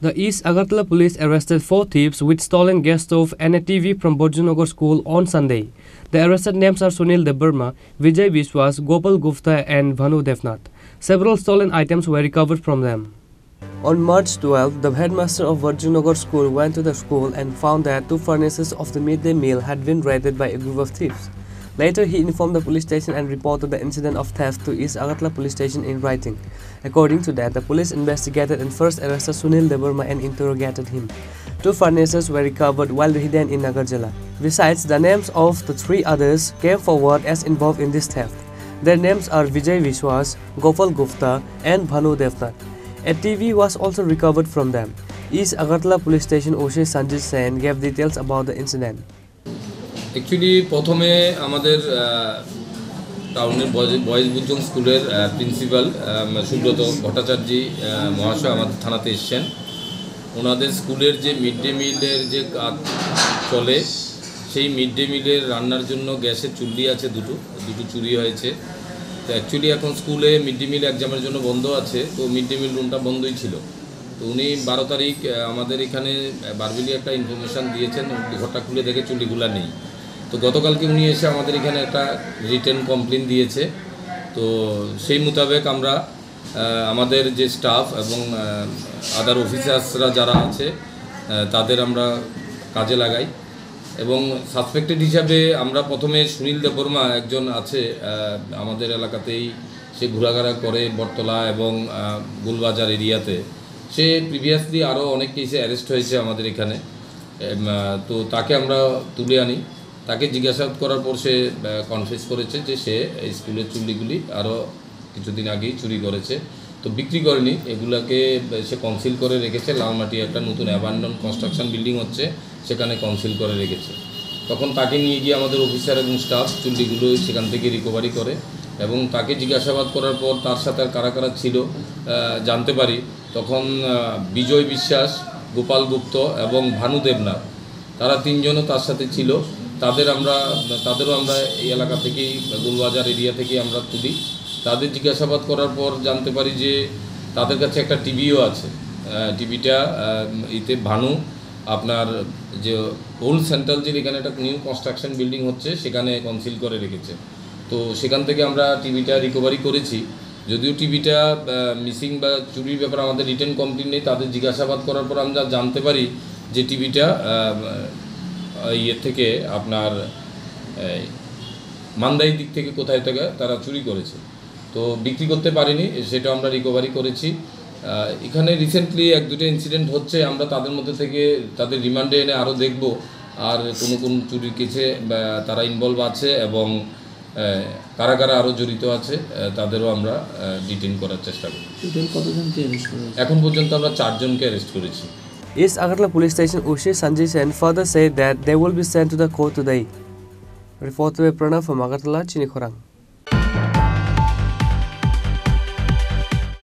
The East Agartala police arrested 4 thieves with stolen gas stove and a TV from Borjunagar school on Sunday. The arrested names are Sunil Debarma, Vijay Vishwas, Gopal Gupta and Bhanu Devnath. Several stolen items were recovered from them. On March 12, the headmaster of Borjunagar school went to the school and found that 2 furnaces of the midday meal had been raided by a group of thieves. Later, he informed the police station and reported the incident of theft to East Agartala police station in writing. According to that, the police investigated and first arrested Sunil Debarma and interrogated him. 2 furnaces were recovered while hidden in Nagarjala. Besides, the names of the 3 others came forward as involved in this theft. Their names are Vijay Vishwas, Gopal Gupta and Bhanu Devnath. A TV was also recovered from them. East Agartala police station OC Sanjit Sen gave details about the incident. Actually, প্রথমে আমাদের টাউনের boys বুদ্ধং স্কুলের principal Subrata Bhattacharya মহাশয় আমাদের থানাতে এসেছেন। ওনাদের স্কুলের যে মিড ডে মিলের যে কাজ চলে সেই মিড ডে মিলের রান্নার জন্য গ্যাসের চুল্লি আছে দুটো চুরি হয়েছে। তো অ্যাকচুয়ালি এখন স্কুলে মিড ডে মিল এক্সামের জন্য বন্ধ আছে, তো মিড ডে মিল রুমটা বন্ধই ছিল। তো উনি 12 তারিখ আমাদের এখানে বারবিলি একটা ইনফরমেশান দিয়েছেন, ঘরটা খুলে দেখে চুল্লিগুলা নেই। তো গতকালকে উনি এসে আমাদের এখানে একটা রিটেন কমপ্লেন দিয়েছে। তো সেই মোতাবেক আমরা আমাদের যে স্টাফ এবং আদার অফিসার্সরা যারা আছে তাদের আমরা কাজে লাগাই এবং সাসপেক্টেড হিসাবে আমরা প্রথমে সুনীল দেববর্মা একজন আছে আমাদের এলাকাতেই, সে ঘোরাঘোরা করে বটতলা এবং গুলবাজার এরিয়াতে। সে প্রিভিয়াসলি আরও অনেক কেসে অ্যারেস্ট হয়েছে আমাদের এখানে। তো তাকে আমরা তুলে আনি, তাকে জিজ্ঞাসাবাদ করার পর সে কনফেস করেছে যে সে স্কুলের চুল্লিগুলি আরও কিছুদিন আগেই চুরি করেছে। তো বিক্রি করেনি, এগুলাকে সে কনসিল করে রেখেছে। লালমাটি একটা নতুন অ্যাবান্ডন কনস্ট্রাকশন বিল্ডিং হচ্ছে, সেখানে কনসিল করে রেখেছে। তখন তাকে নিয়ে গিয়ে আমাদের অফিসার এবং স্টাফ চুল্লিগুলো সেখান থেকে রিকভারি করে এবং তাকে জিজ্ঞাসাবাদ করার পর তার সাথে আর কারা কারা ছিল জানতে পারি। তখন বিজয় বিশ্বাস, গোপাল গুপ্ত এবং ভানু দেবনাথ, তারা 3 জনও তার সাথে ছিল। তাদেরও আমরা এই এলাকা থেকেই, গুলবাজার এরিয়া থেকেই আমরা তুলি। তাদের জিজ্ঞাসাবাদ করার পর জানতে পারি যে তাদের কাছে একটা টিভিও আছে। টিভিটা এতে ভানু আপনার যে ওল্ড সেন্ট্রাল যে এখানে একটা নিউ কনস্ট্রাকশন বিল্ডিং হচ্ছে সেখানে কনসিল করে রেখেছে। তো সেখান থেকে আমরা টিভিটা রিকভারি করেছি। যদিও টিভিটা মিসিং বা চুরির ব্যাপারে আমাদের রিটেন কমপ্লেন নেই, তাদের জিজ্ঞাসাবাদ করার পর আমরা জানতে পারি যে টিভিটা থেকে আপনার মান্দাই দিক থেকে কোথায় থেকে তারা চুরি করেছে। তো বিক্রি করতে পারিনি, সেটা আমরা রিকভারি করেছি। এখানে রিসেন্টলি 1-2টা ইনসিডেন্ট হচ্ছে, আমরা তাদের মধ্যে থেকে তাদের রিমান্ডে এনে আরও দেখব আর কোন চুরির কেসে তারা ইনভলভ আছে এবং কারা কারা আরও জড়িত আছে তাদেরও আমরা ডিটেইন করার চেষ্টা করি। এখন পর্যন্ত আমরা 4 জনকে অ্যারেস্ট করেছি। East Agartala Police Station OC Sanjay Sen further said that they will be sent to the court today. Reported by Pranav from Agartala, Chinikhorang.